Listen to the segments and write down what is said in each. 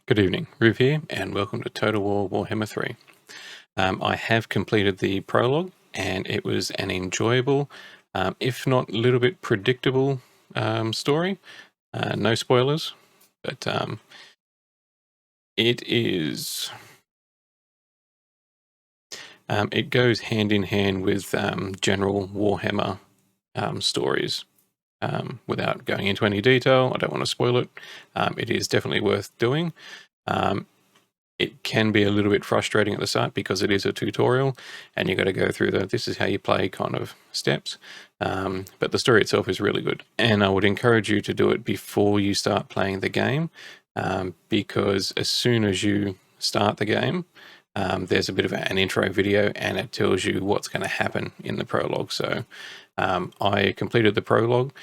Good evening, Ruv here, and welcome to Total War Warhammer 3. I have completed the prologue, and it was an enjoyable, if not a little bit predictable story. No spoilers, but it is... it goes hand in hand with general Warhammer stories. Without going into any detail, I don't want to spoil it. It is definitely worth doing. It can be a little bit frustrating at the start because it is a tutorial and you've got to go through this is how you play kind of steps. But the story itself is really good. And I would encourage you to do it before you start playing the game, because as soon as you start the game, there's a bit of an intro video and it tells you what's going to happen in the prologue. So I completed the prologue,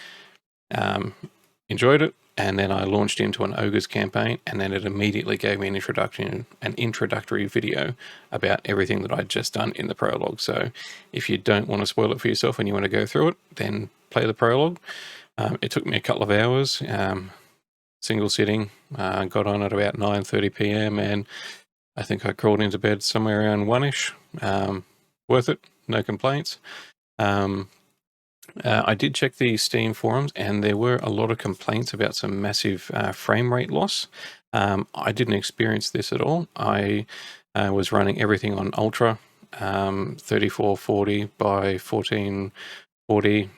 enjoyed it, and then I launched into an Ogres campaign, and then it immediately gave me an introductory video about everything that I'd just done in the prologue. So if you don't want to spoil it for yourself and you want to go through it, then play the prologue. It took me a couple of hours, single sitting, got on at about 9:30 p.m. and I think I crawled into bed somewhere around 1ish. Worth it, no complaints. I did check the Steam forums and there were a lot of complaints about some massive frame rate loss. I didn't experience this at all. I was running everything on Ultra, 3440 by 1440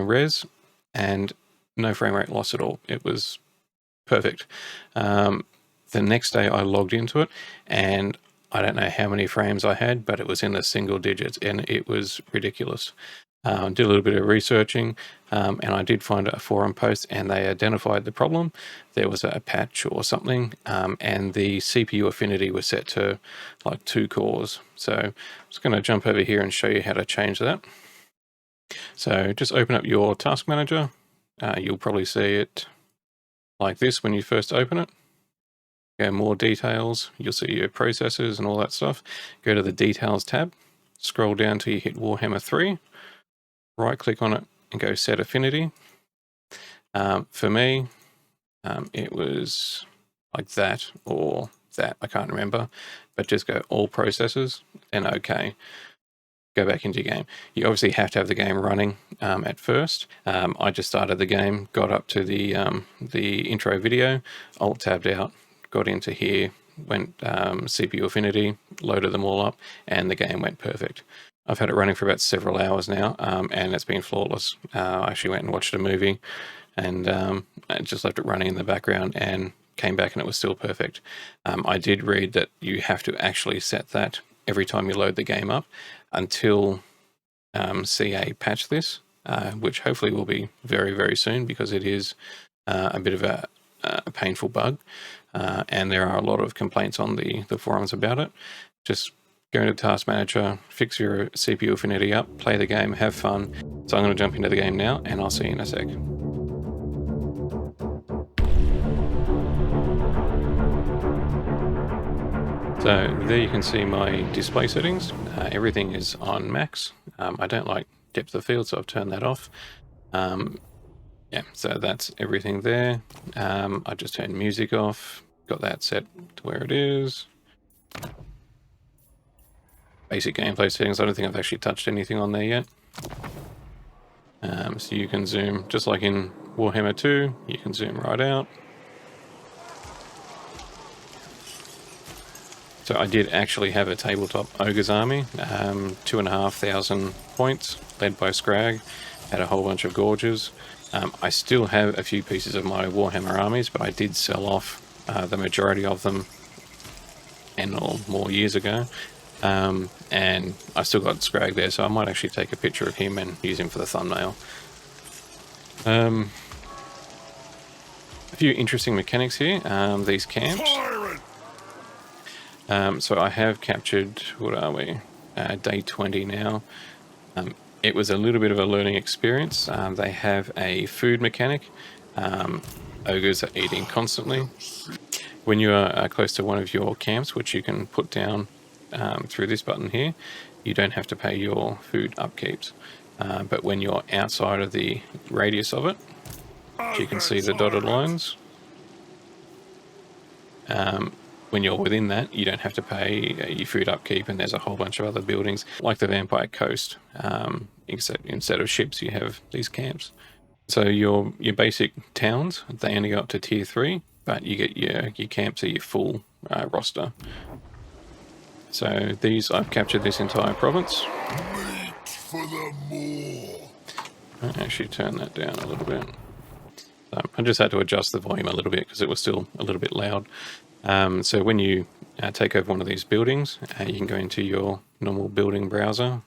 res, and no frame rate loss at all. It was perfect. The next day I logged into it and I don't know how many frames I had, but it was in the single digits and it was ridiculous. Did a little bit of researching, and I did find a forum post and they identified the problem. There was a patch or something, and the CPU affinity was set to like 2 cores. So I'm just going to jump over here and show you how to change that. So just open up your task manager. You'll probably see it like this when you first open it. Go more details, you'll see your processors and all that stuff. Go to the details tab, scroll down till you hit Warhammer 3. Right click on it and go set affinity. For me, it was like that or that, I can't remember, but just go all processors and OK. Go back into your game. You obviously have to have the game running at first. I just started the game, got up to the intro video, alt tabbed out, got into here, went CPU affinity, loaded them all up, and the game went perfect. I've had it running for about several hours now, and it's been flawless. I actually went and watched a movie and I just left it running in the background and came back and it was still perfect. I did read that you have to actually set that every time you load the game up until CA patch this, which hopefully will be very, very soon because it is a bit of a painful bug. And there are a lot of complaints on the forums about it. Just go into Task Manager, fix your CPU affinity up, play the game, have fun. So I'm going to jump into the game now, and I'll see you in a sec. So there you can see my display settings. Everything is on max. I don't like depth of field, so I've turned that off. Yeah, so that's everything there. I just turned music off, got that set to where it is. Basic gameplay settings, I don't think I've actually touched anything on there yet. So you can zoom, just like in Warhammer 2, you can zoom right out. So I did actually have a tabletop Ogres army, 2,500 points, led by Scrag, had a whole bunch of Gorges. I still have a few pieces of my Warhammer armies, but I did sell off the majority of them 10 or more years ago. And I still got Scrag there, so I might actually take a picture of him and use him for the thumbnail. A few interesting mechanics here, these camps. So I have captured, what are we, day 20 now. It was a little bit of a learning experience. They have a food mechanic. Ogres are eating constantly. When you are close to one of your camps, which you can put down through this button here, you don't have to pay your food upkeeps. But when you're outside of the radius of it, you can see the dotted lines. when you're within that, you don't have to pay your food upkeep, and there's a whole bunch of other buildings like the Vampire Coast. Except instead of ships, you have these camps. So your basic towns, they only go up to tier 3, but you get your camps are your full roster. So these, I've captured this entire province. Wait for the more. I'll actually turn that down a little bit. I just had to adjust the volume a little bit because it was still a little bit loud. So when you take over one of these buildings, you can go into your normal building browser,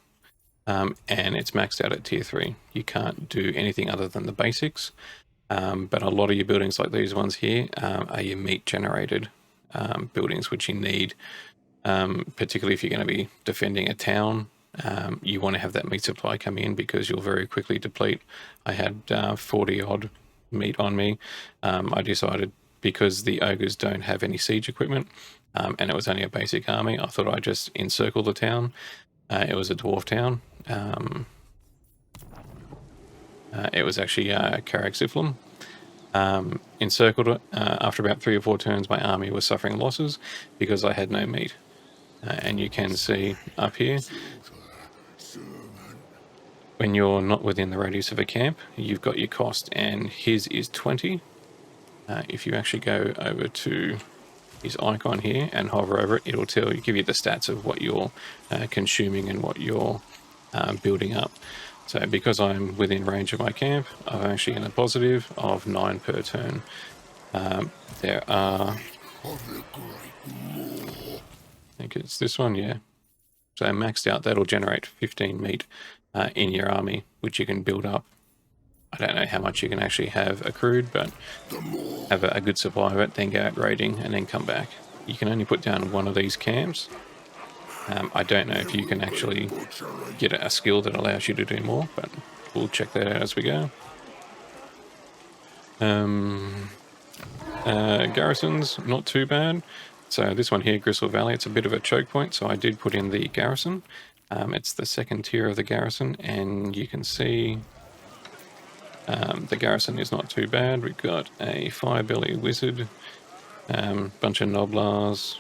and it's maxed out at tier 3. You can't do anything other than the basics, but a lot of your buildings like these ones here are your meat generated buildings, which you need, particularly if you're going to be defending a town. You want to have that meat supply come in because you'll very quickly deplete. I had 40 odd meat on me. I decided, because the ogres don't have any siege equipment, and it was only a basic army, I thought I'd just encircle the town. It was a dwarf town. It was actually Caraxiflum. Encircled it. After about 3 or 4 turns, my army was suffering losses because I had no meat. And you can see up here, when you're not within the radius of a camp, you've got your cost, and his is 20. If you actually go over to his icon here and hover over it, it'll give you the stats of what you're consuming and what you're building up. So because I'm within range of my camp, I'm actually in a positive of 9 per turn. There are, I think it's this one, yeah. So maxed out, that'll generate 15 meat in your army, which you can build up. I don't know how much you can actually have accrued, but have a good supply of it, then go out raiding and then come back. You can only put down one of these camps. I don't know if you can actually get a skill that allows you to do more, but we'll check that out as we go. Garrisons, not too bad. So this one here, Gristle Valley, it's a bit of a choke point, so I did put in the Garrison. It's the second tier of the Garrison, and you can see the Garrison is not too bad. We've got a Firebelly Wizard, bunch of Noblars,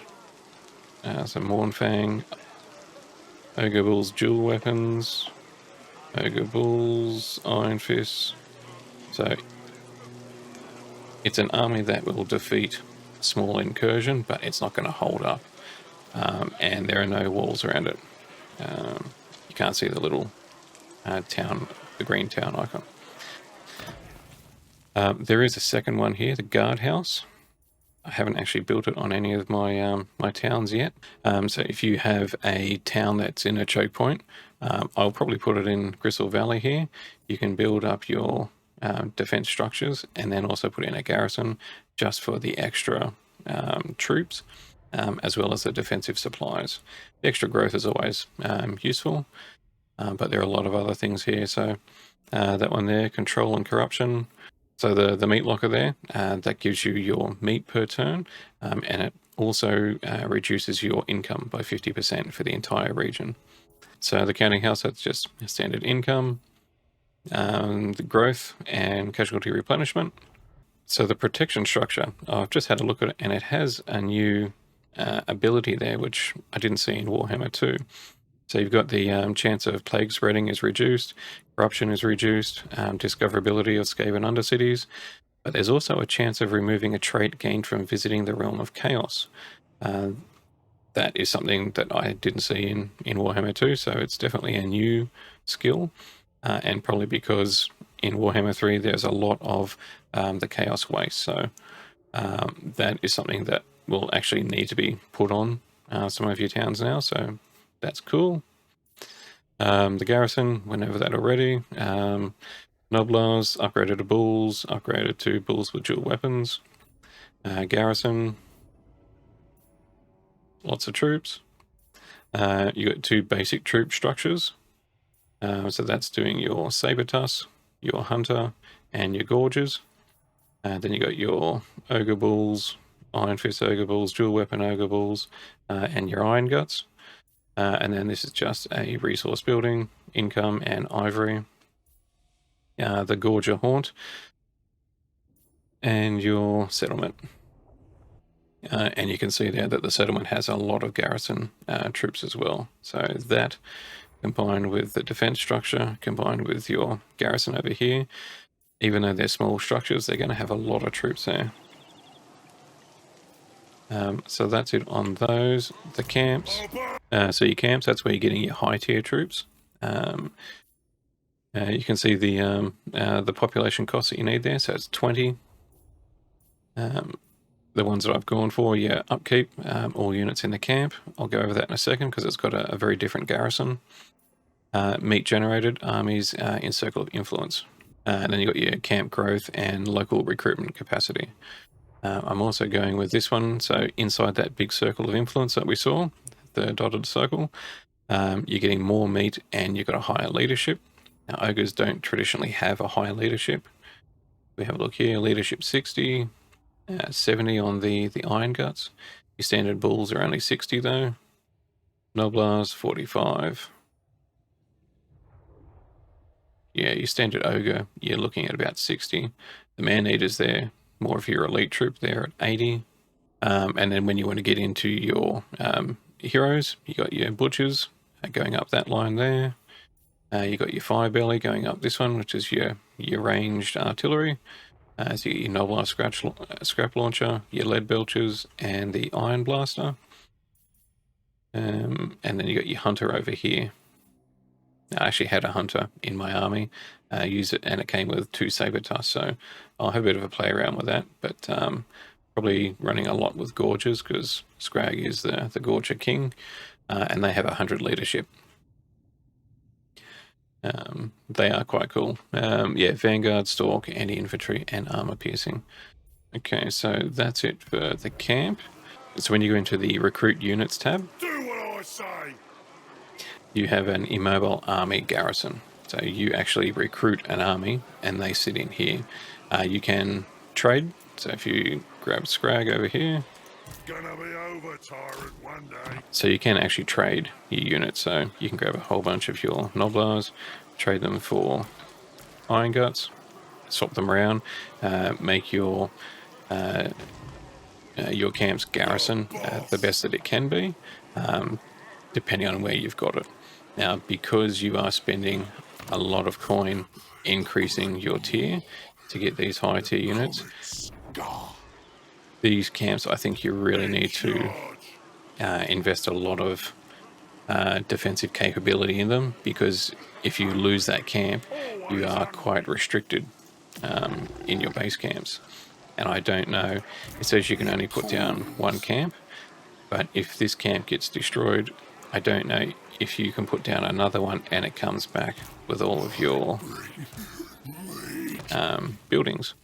some Mornfang, Ogre Bulls dual weapons, Ogre Bulls, Iron Fists. So it's an army that will defeat small incursion, but it's not going to hold up. And there are no walls around it. You can't see the little town, the green town icon. There is a second one here, the guard house. I haven't actually built it on any of my my towns yet. So if you have a town that's in a choke point, I'll probably put it in Gristle Valley here. You can build up your defense structures and then also put in a garrison just for the extra troops, as well as the defensive supplies. The extra growth is always useful, but there are a lot of other things here. So that one there, control and corruption. So the meat locker there, that gives you your meat per turn, and it also reduces your income by 50% for the entire region. So the counting house, that's just standard income, the growth and casualty replenishment. So the protection structure, I've just had a look at it, and it has a new ability there, which I didn't see in Warhammer 2. So you've got the chance of plague spreading is reduced, corruption is reduced, discoverability of Skaven undercities, but there's also a chance of removing a trait gained from visiting the realm of chaos. That is something that I didn't see in Warhammer 2, so it's definitely a new skill, and probably because in Warhammer 3 there's a lot of the chaos waste, so that is something that will actually need to be put on some of your towns now, so that's cool. The garrison, went over that already. Noblars, upgraded to bulls, upgraded to bulls with dual weapons. Garrison, lots of troops. You got 2 basic troop structures. So that's doing your Sabertusk, your Hunter, and your Gorges. Then you got your Ogre Bulls, Iron Fist Ogre Bulls, dual weapon Ogre Bulls, and your Iron Guts. And then this is just a resource building, income, and ivory. The Gorger Haunt, and your settlement. And you can see there that the settlement has a lot of garrison troops as well. So that, combined with the defense structure, combined with your garrison over here, even though they're small structures, they're going to have a lot of troops there. So that's it on those. The camps. So your camps, that's where you're getting your high tier troops. You can see the population cost that you need there. So it's 20. The ones that I've gone for, yeah, upkeep, all units in the camp. I'll go over that in a second because it's got a very different garrison. Meat generated armies in circle of influence. And then you got your camp growth and local recruitment capacity. I'm also going with this one. So inside that big circle of influence that we saw, the dotted circle, you're getting more meat and you've got a higher leadership. Now, ogres don't traditionally have a higher leadership. We have a look here, leadership 60, 70 on the iron guts. Your standard bulls are only 60 though. Noblars 45. Yeah, your standard ogre, you're looking at about 60. The man-eaters there, more of your elite troop there at 80. And then when you want to get into your heroes, you got your butchers going up that line there. You got your fire belly going up this one, which is your ranged artillery. So you get your Noble scrap launcher, your lead belchers, and the iron blaster. And then you got your hunter over here. I actually had a hunter in my army, use it, and it came with 2 saber tusks, so I'll have a bit of a play around with that, but probably running a lot with gorges because Scrag is the gorger king, and they have 100 leadership. They are quite cool. Yeah, Vanguard, Stalk, anti-infantry, and armor piercing. Okay, so that's it for the camp. So when you go into the recruit units tab, Do what I say. you have an immobile army garrison. So you actually recruit an army and they sit in here. You can trade. So if you grab Scrag over here, Gonna be over, tyrant, one day. so you can actually trade your units. So you can grab a whole bunch of your Noblars, trade them for iron guts, swap them around, make your camp's garrison the best that it can be, depending on where you've got it. Now, because you are spending a lot of coin increasing your tier to get these high tier units, these camps, I think you really need to invest a lot of defensive capability in them, because if you lose that camp, you are quite restricted in your base camps. And I don't know, it says you can only put down 1 camp, but if this camp gets destroyed, I don't know if you can put down another one and it comes back with all of your buildings.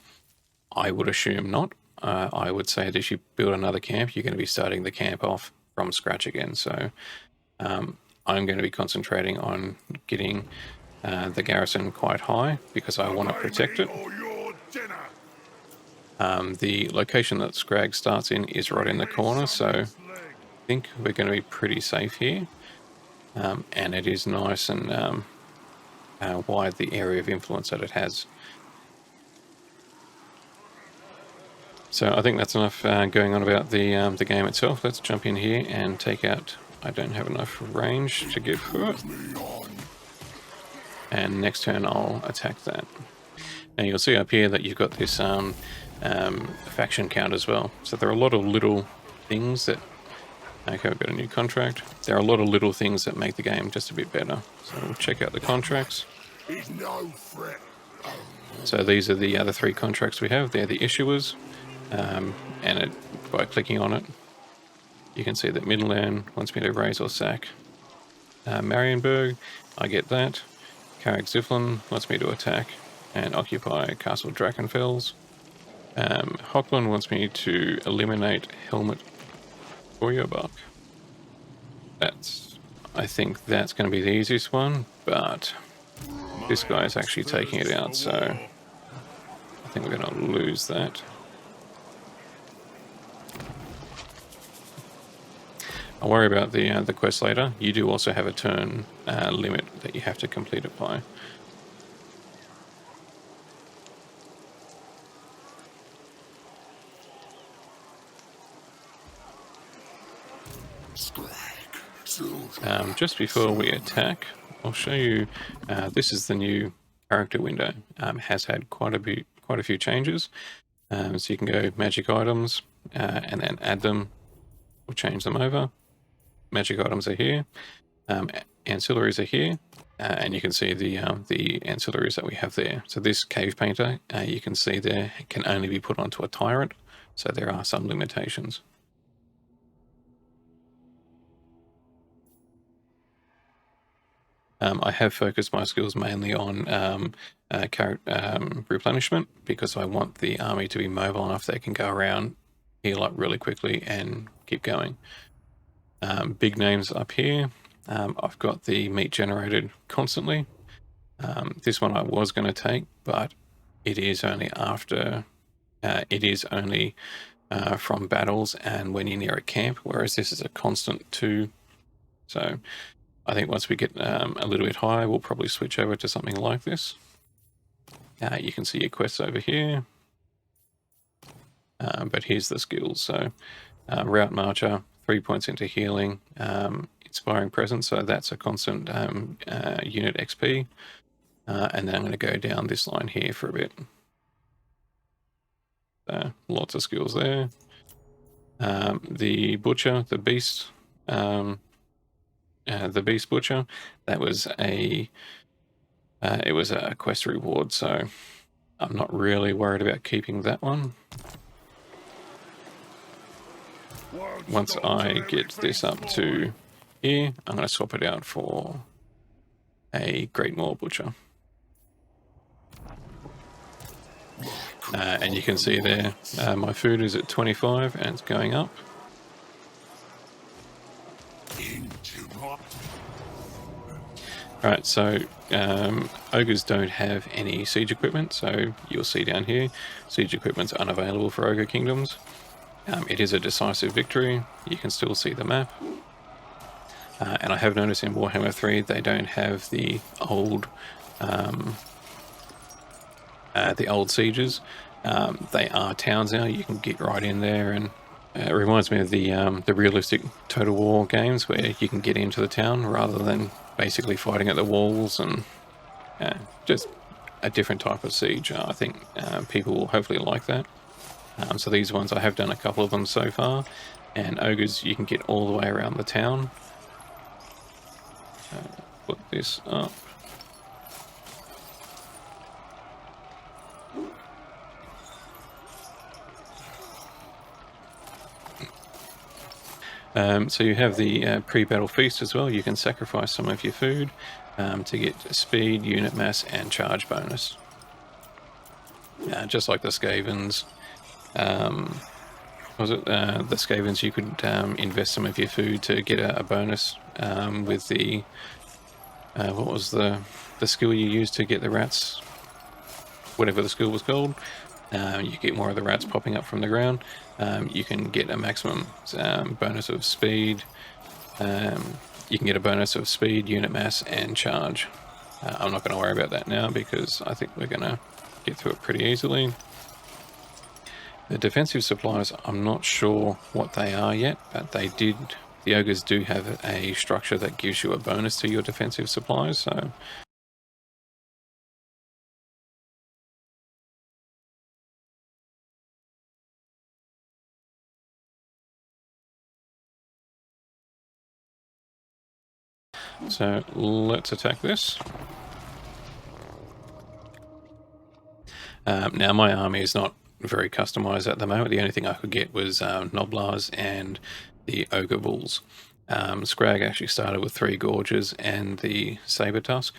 I would assume not. I would say that if you build another camp, you're going to be starting the camp off from scratch again. So I'm going to be concentrating on getting the garrison quite high because I want to protect it. The location that Scrag starts in is right in the corner, so I think we're going to be pretty safe here. And it is nice and wide, the area of influence that it has. So I think that's enough going on about the game itself. Let's jump in here and take out... I don't have enough range to give her it. And next turn I'll attack that. Now you'll see up here that you've got this faction count as well. So there are a lot of little things that... Okay, we've got a new contract. There are a lot of little things that make the game just a bit better. So we'll check out the contracts. So these are the other 3 contracts we have. They're the issuers. And by clicking on it, you can see that Midland wants me to raise or sack Marienburg. I get that. Carrick Ziflin wants me to attack and occupy Castle Drachenfels. Hockland wants me to eliminate Helmut Feuerbach. I think that's going to be the easiest one, but this guy is actually taking it out, so I think we're going to lose that. I'll worry about the quest later. You do also have a turn limit that you have to complete it by. Just before we attack, I'll show you, this is the new character window. Has had quite a few changes. So you can go magic items and then add them or change them over. Magic items are here. Ancillaries are here. And you can see the ancillaries that we have there. So this cave painter, you can see there, can only be put onto a tyrant. So there are some limitations. I have focused my skills mainly on replenishment because I want the army to be mobile enough they can go around, heal up really quickly and keep going. Big names up here. I've got the meat generated constantly. This one I was going to take, but it is only after, from battles and when you're near a camp, whereas this is a constant too. So I think once we get a little bit higher, we'll probably switch over to something like this. You can see your quests over here. But here's the skills. So Route Marcher, 3 points into healing, Inspiring Presence, so that's a constant unit XP. And then I'm going to go down this line here for a bit. Lots of skills there. The Butcher, the Beast, the Beast Butcher, that was it was a quest reward, so I'm not really worried about keeping that one. Once I get this up to here, I'm going to swap it out for a Great Maw Butcher. And you can see there, my food is at 25 and it's going up. Alright, so ogres don't have any siege equipment, so you'll see down here, siege equipment's unavailable for ogre kingdoms. It is a decisive victory. You can still see the map. And I have noticed in Warhammer 3 they don't have the old sieges. They are towns now. You can get right in there, and it reminds me of the realistic Total War games where you can get into the town rather than basically fighting at the walls, and just a different type of siege. I think people will hopefully like that. So these ones, I have done a couple of them so far, and ogres you can get all the way around the town. Put this up. So you have the pre-battle feast as well. You can sacrifice some of your food to get speed, unit mass, and charge bonus. Just like the Skavens. The Skavens, you could invest some of your food to get a bonus with the... what was the skill you used to get the rats? Whatever the skill was called. You get more of the rats popping up from the ground. You can get a maximum bonus of speed. You can get a bonus of speed, unit mass, and charge. I'm not going to worry about that now because I think we're going to get through it pretty easily. The defensive supplies, I'm not sure what they are yet, but the ogres do have a structure that gives you a bonus to your defensive supplies, so... So let's attack this. Now my army is not very customized at the moment. The only thing I could get was Noblars and the Ogre Bulls. Scrag actually started with 3 Gorges and the Saber Tusk,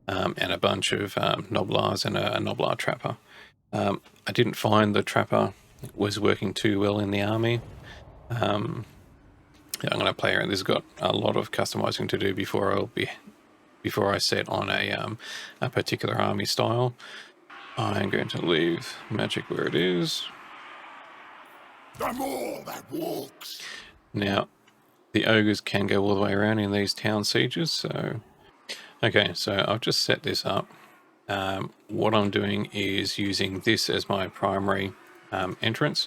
and a bunch of Noblars and a Noblar Trapper. I didn't find the Trapper was working too well in the army. I'm going to play around. This has got a lot of customizing to do before I set on a particular army style. I'm going to leave magic where it is. I'm all that walks. Now, the ogres can go all the way around in these town sieges, so... Okay, so I've just set this up. What I'm doing is using this as my primary entrance.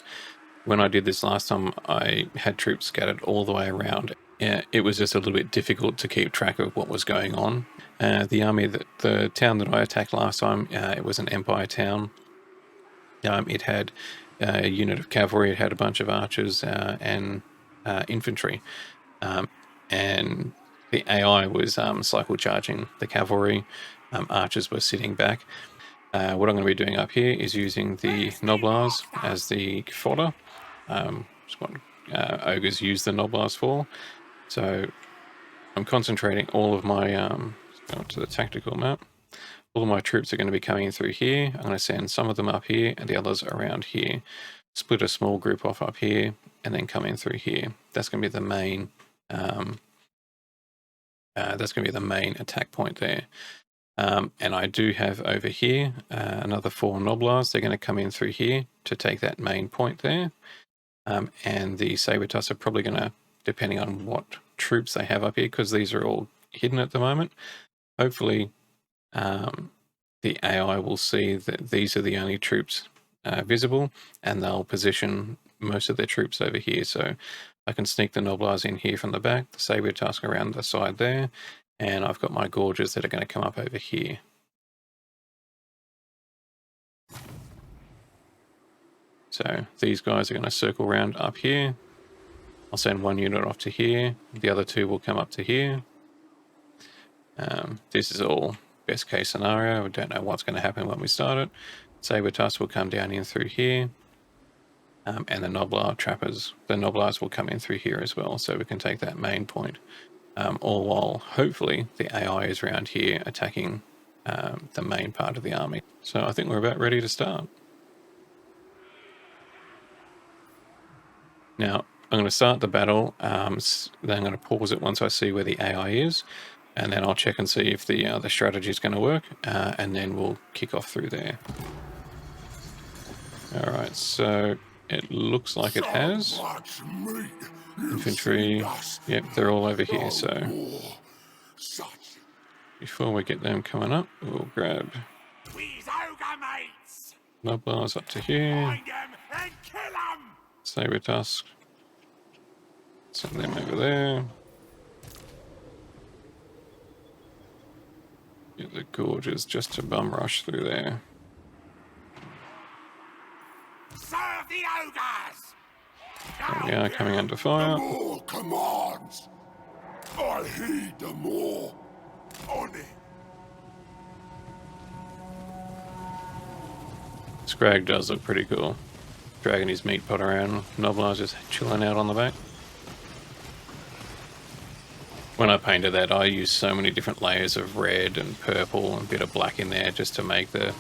When I did this last time, I had troops scattered all the way around. yeah, it was just a little bit difficult to keep track of what was going on. The army, the town that I attacked last time, it was an Empire town. It had a unit of cavalry, it had a bunch of archers and infantry. And the AI was cycle charging the cavalry. Archers were sitting back. What I'm going to be doing up here is using the Noblars as the fodder. It's what Ogres use the Noblars for. So I'm concentrating all of my, let's go to the tactical map. All of my troops are going to be coming through here. I'm going to send some of them up here and the others around here. Split a small group off up here and then come in through here. That's going to be the main. That's going to be the main attack point there. And I do have over here another 4 Noblars. They're going to come in through here to take that main point there. And the Sabertuss are probably going to, depending on what troops they have up here, because these are all hidden at the moment, hopefully the AI will see that these are the only troops visible, and they'll position most of their troops over here. So I can sneak the Noblars in here from the back, the Sabertusk around the side there, and I've got my Gorges that are going to come up over here. So these guys are going to circle around up here. I'll send one unit off to here. The other 2 will come up to here. This is all best case scenario. I don't know what's going to happen when we start it. Sabertusk will come down in through here. And the Noblar trappers, the Noblars will come in through here as well. So we can take that main point. All while hopefully the AI is around here attacking the main part of the army. So I think we're about ready to start. Now I'm going to start the battle, then I'm going to pause it once I see where the AI is, and then I'll check and see if the strategy is going to work, and then we'll kick off through there. Alright, so it looks like it has. Infantry, yep, they're all over here, so before we get them coming up, we'll grab Noblars up to here, Sabertusk, send them over there, get the Gorges just to bum rush through there. Serve the ogres! There we are, coming under fire. More commands! I'll heed them all. On it. Scrag does look pretty cool. Dragging his meat pot around, Noblars just chilling out on the back. When I painted that, I used so many different layers of red and purple and a bit of black in there just to make the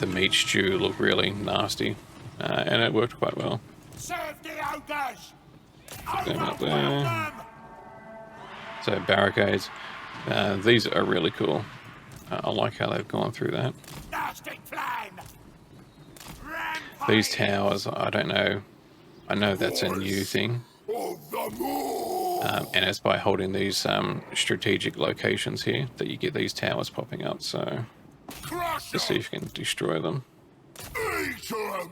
meat stew look really nasty, and it worked quite well. Serve the ogres! Put them up there. So barricades, these are really cool. I like how they've gone through that. These towers, I don't know. I know that's a new thing. And it's by holding these strategic locations here that you get these towers popping up. So let's see if you can destroy them. Eat them!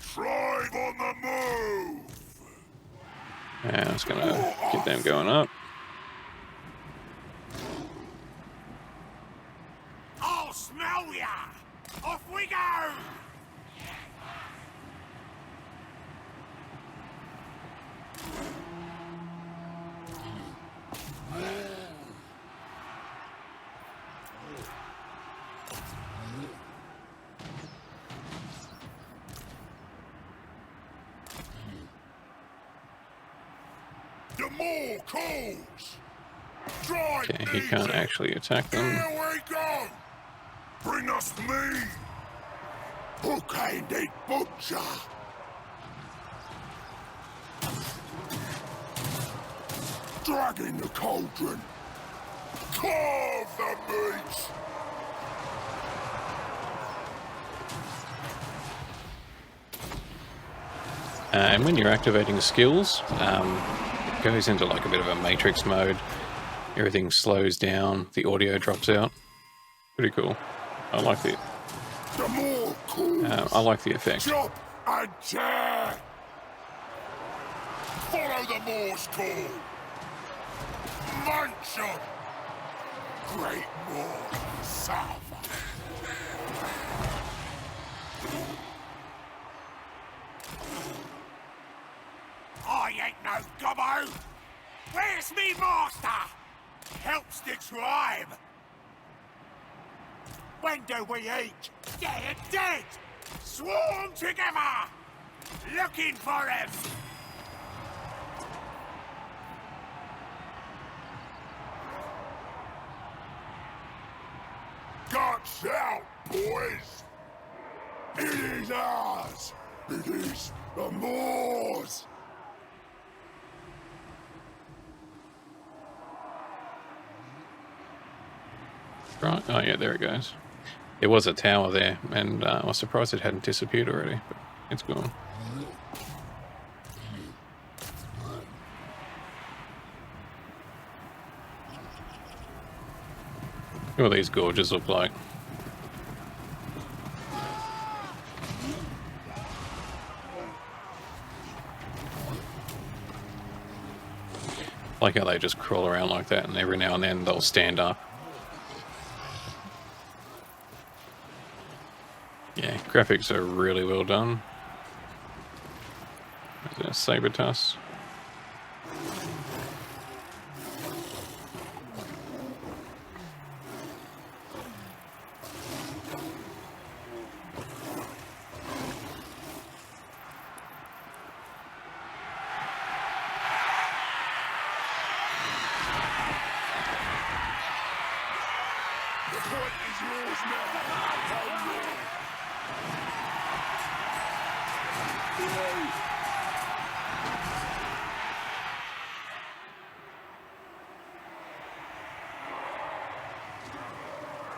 Tribe on the move! Yeah, I'm just gonna get them going up. I'll smell ya! Off we go! The more calls! Okay, he can't actually attack them. Here we go! Bring us meat! Hook-handed butcher! Dragging the cauldron! Carve the meat! And when you're activating skills, it goes into like a bit of a matrix mode. Everything slows down, the audio drops out. Pretty cool. I like the more calls! I like the effect. Chop and tear! Follow the Moor's call. Munch 'em. Great Moor, south. I ain't no gobbo. Where's me master? Helps the tribe. When do we eat? Dead, dead. Swarm together. Looking for him. Guts out, boys! It is ours! It is the Moors! Right, oh yeah, there it goes. There was a tower there, and I was surprised it hadn't disappeared already, but it's gone. What do these gorges look like? Like how they just crawl around like that, and every now and then they'll stand up. Yeah, graphics are really well done. There's a saber tusk. The point is yours now!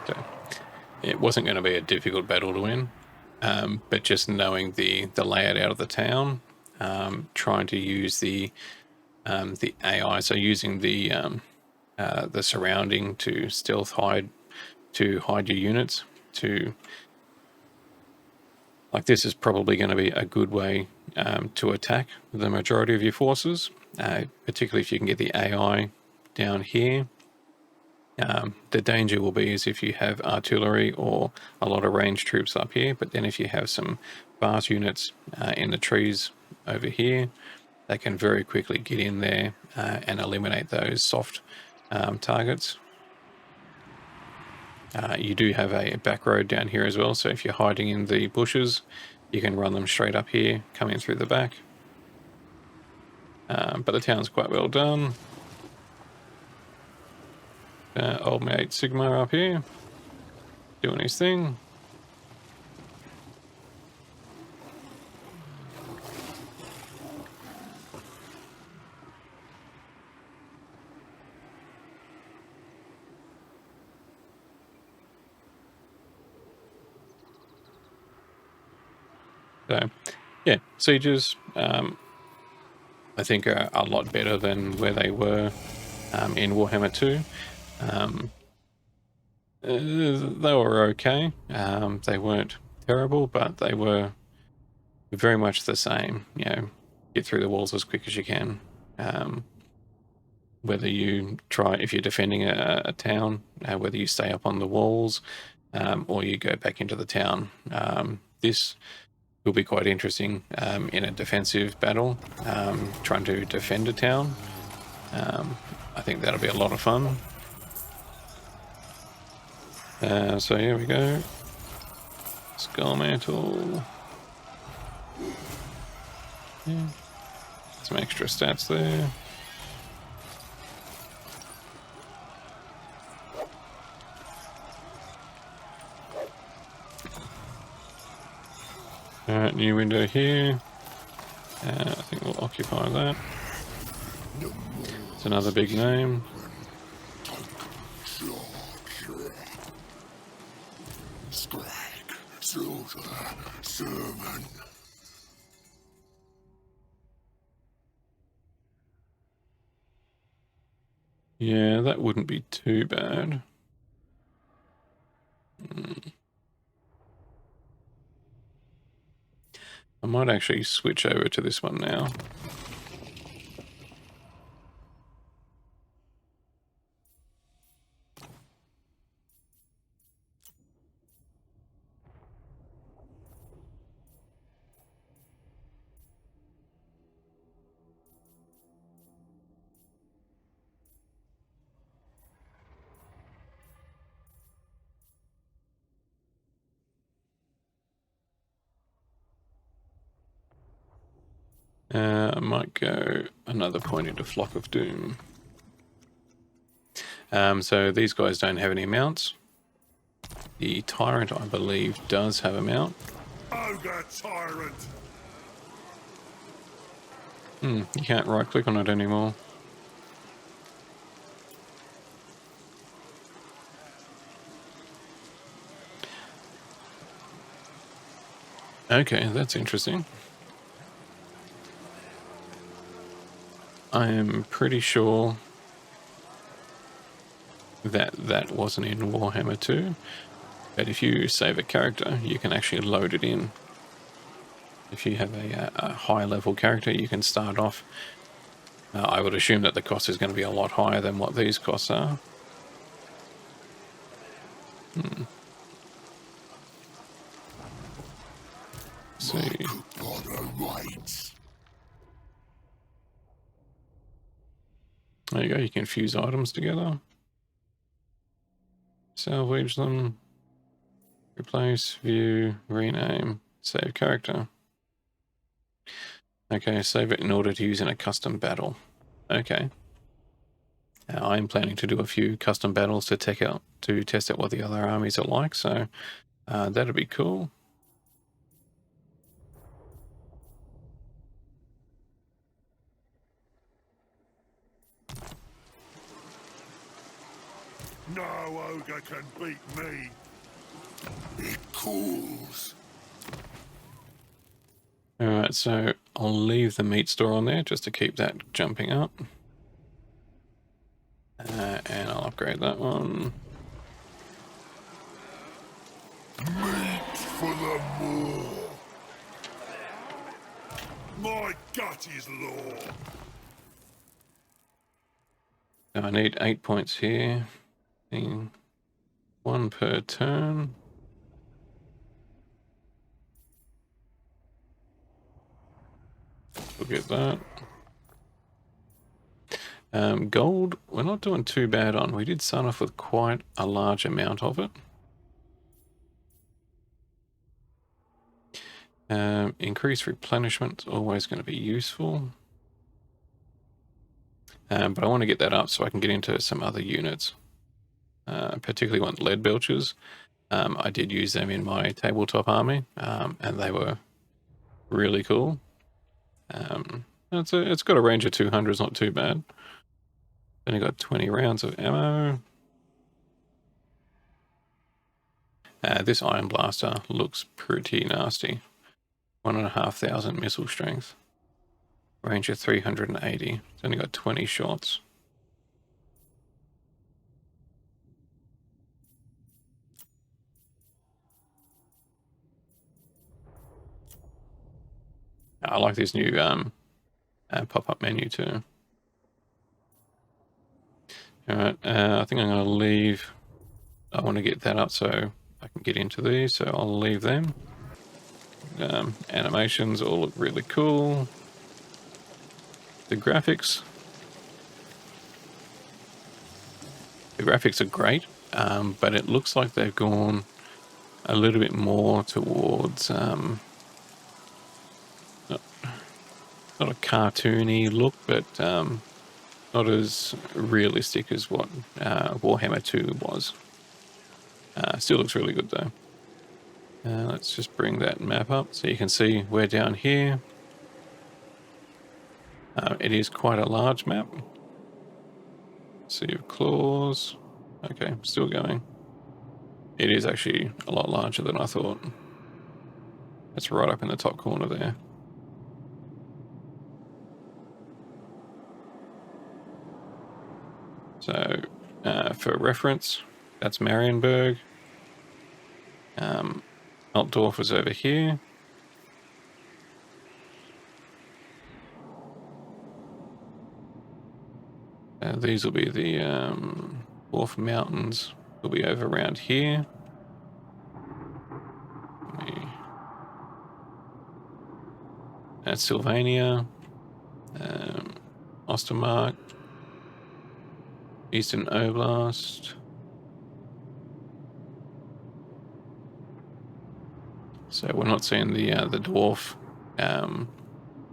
So, it wasn't going to be a difficult battle to win, but just knowing the layout out of the town, trying to use the AI, so using the surrounding to stealth hide, to hide your units, to like this is probably going to be a good way to attack the majority of your forces, particularly if you can get the AI down here. The danger will be is if you have artillery or a lot of ranged troops up here, but then if you have some fast units in the trees over here, they can very quickly get in there and eliminate those soft targets. You do have a back road down here as well, so if you're hiding in the bushes, you can run them straight up here, coming through the back. But the town's quite well done. Old mate Sigma up here, doing his thing. So, yeah, sieges, I think are a lot better than where they were in Warhammer 2. They were okay. They weren't terrible, but they were very much the same. You know, get through the walls as quick as you can. Whether you try, if you're defending a town, whether you stay up on the walls or you go back into the town. This will be quite interesting in a defensive battle, trying to defend a town. I think that'll be a lot of fun. So here we go. Skull mantle. Yeah. Some extra stats there. New window here. I think we'll occupy that. It's another big name. Servant. Yeah, that wouldn't be too bad. I might actually switch over to this one now. I might go another point into Flock of Doom. So these guys don't have any mounts. The Tyrant, I believe, does have a mount. Ogre Tyrant! You can't right click on it anymore. Okay, that's interesting. I am pretty sure that that wasn't in Warhammer 2, but if you save a character, you can actually load it in. If you have a high level character, you can start off. I would assume that the cost is going to be a lot higher than what these costs are. See. There you go, you can fuse items together. Salvage them. Replace, view, rename, save character. Okay, save it in order to use in a custom battle. Okay. Now, I'm planning to do a few custom battles to test out what the other armies are like, so that'd be cool. No ogre can beat me. It cools. Alright, so I'll leave the meat store on there just to keep that jumping up. And I'll upgrade that one. Meat for the maw. My gut is law. So I need 8 points here. 1 per turn. We'll get that. Gold, we're not doing too bad on. We did start off with quite a large amount of it. Increased replenishment is always going to be useful. But I want to get that up so I can get into some other units. Particularly want lead belchers. I did use them in my tabletop army, and they were really cool. It's got a range of 200, it's not too bad. Only got 20 rounds of ammo. This Iron Blaster looks pretty nasty. 1,500 missile strength. Range of 380. It's only got 20 shots. I like this new pop-up menu too. Alright, I think I'm going to leave. I want to get that up so I can get into these, so I'll leave them. Animations all look really cool. The graphics are great, but it looks like they've gone a little bit more towards not a cartoony look, but not as realistic as what Warhammer 2 was. Still looks really good though. Let's just bring that map up so you can see we're down here. It is quite a large map. Sea of Claws. Okay, still going. It is actually a lot larger than I thought. It's right up in the top corner there. So, for reference, that's Marienburg. Altdorf was over here. These will be the Dwarf Mountains. Will be over around here. That's Sylvania. Ostermark. Eastern Oblast. So we're not seeing the dwarf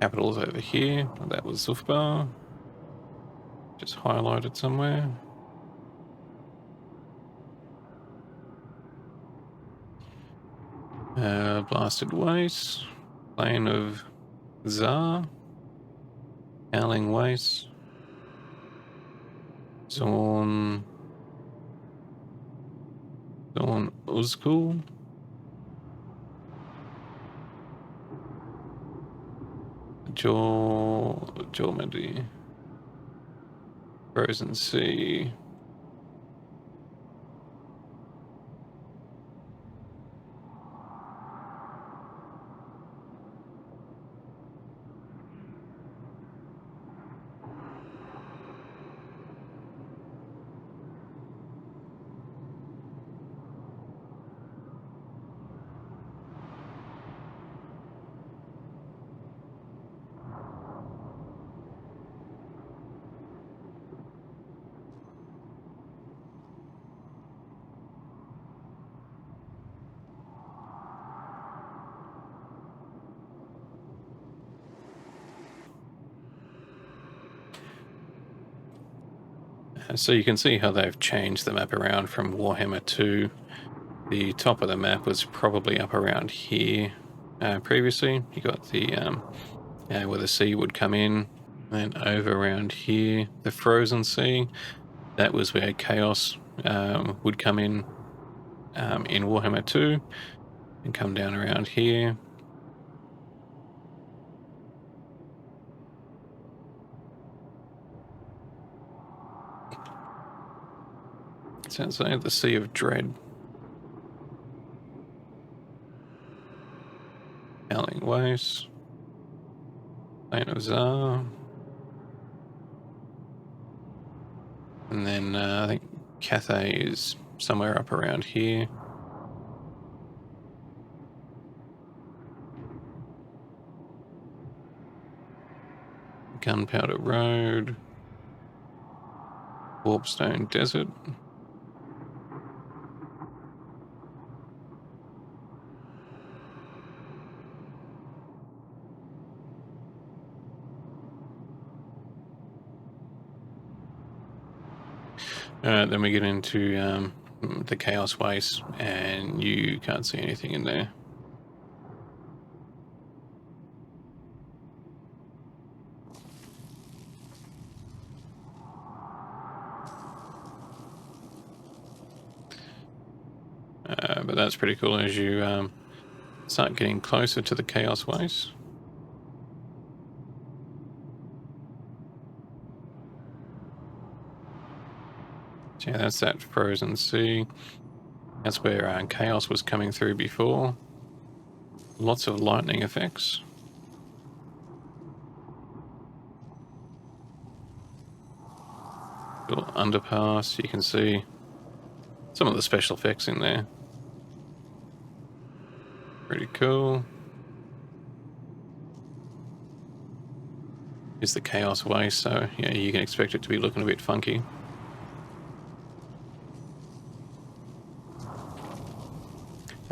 Capital's over here. That was Zufbar. Just highlighted somewhere. Blasted Waste. Plain of Tsar. Howling Waste. Zorn Uzkul. Jormadi. Frozen Sea. So you can see how they've changed the map around from Warhammer 2. The top of the map was probably up around here previously. You got the where the sea would come in, and over around here, the frozen sea. That was where chaos would come in Warhammer 2 and come down around here. Sounds like the Sea of Dread. Howling Waste. Plain of Tsar. And then I think Cathay is somewhere up around here. Gunpowder Road. Warpstone Desert. Then we get into the Chaos Waste, and you can't see anything in there. But that's pretty cool as you start getting closer to the Chaos Waste. So yeah, that's that frozen sea. That's where Chaos was coming through before. Lots of lightning effects. Little underpass, you can see some of the special effects in there. Pretty cool. Here's the Chaos Waste, so yeah, you can expect it to be looking a bit funky.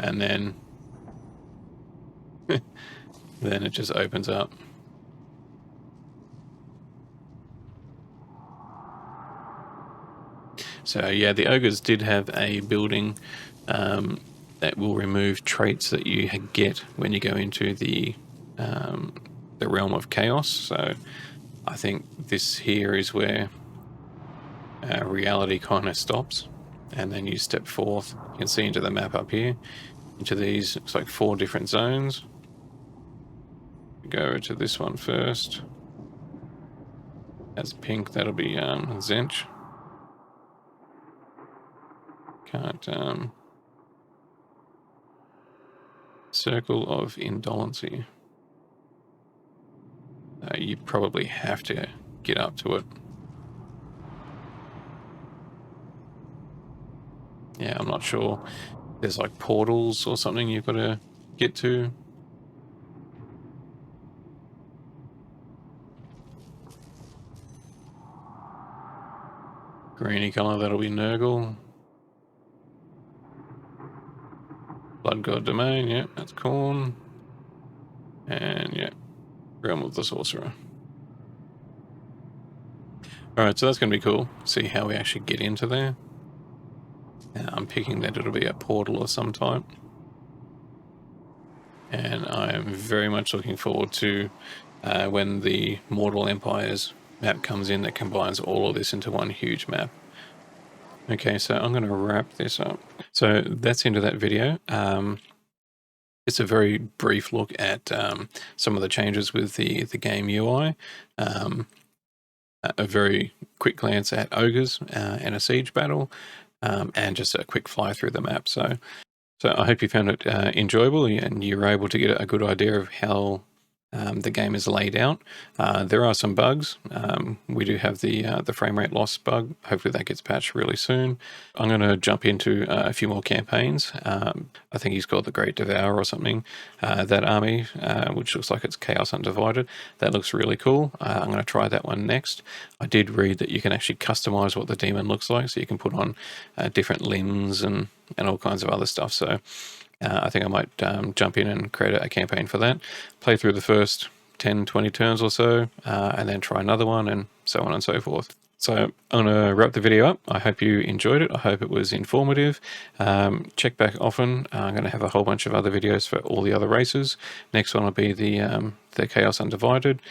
And then then it just opens up. So yeah, the Ogres did have a building that will remove traits that you get when you go into the realm of chaos. So I think this here is where reality kind of stops, and then you step forth. You can see into the map up here, into these, looks like 4 different zones. Go to this one first. That's pink, that'll be Zench. Can't Circle of Indolency. You probably have to get up to it. Yeah, I'm not sure. There's like portals or something you've got to get to. Greeny colour, that'll be Nurgle. Blood God Domain, yeah, that's Khorne. And yeah, Realm of the Sorcerer. Alright, so that's going to be cool. See how we actually get into there. I'm picking that it'll be a portal of some type. And I am very much looking forward to when the Mortal Empires map comes in that combines all of this into one huge map. Okay, so I'm going to wrap this up. So that's into that video. It's a very brief look at some of the changes with the game UI. A very quick glance at Ogres and a siege battle, and just a quick fly through the map. So I hope you found it enjoyable and you were able to get a good idea of how the game is laid out. There are some bugs. We do have the frame rate loss bug. Hopefully that gets patched really soon. I'm going to jump into a few more campaigns. I think he's called the Great Devourer or something. That army, which looks like it's Chaos Undivided, that looks really cool. I'm going to try that one next. I did read that you can actually customize what the demon looks like, so you can put on different limbs and all kinds of other stuff. So I think I might jump in and create a campaign for that, play through the first 10, 20 turns or so, and then try another one, and so on and so forth. So I'm going to wrap the video up. I hope you enjoyed it. I hope it was informative. Check back often. I'm going to have a whole bunch of other videos for all the other races. Next one will be the Chaos Undivided,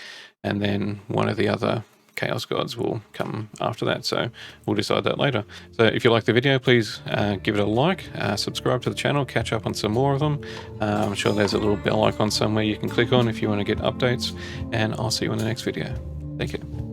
and then one of the other Chaos Gods will come after that, so we'll decide that later. So if you like the video, please give it a like, subscribe to the channel, catch up on some more of them. I'm sure there's a little bell icon somewhere you can click on if you want to get updates, and I'll see you in the next video. Take care.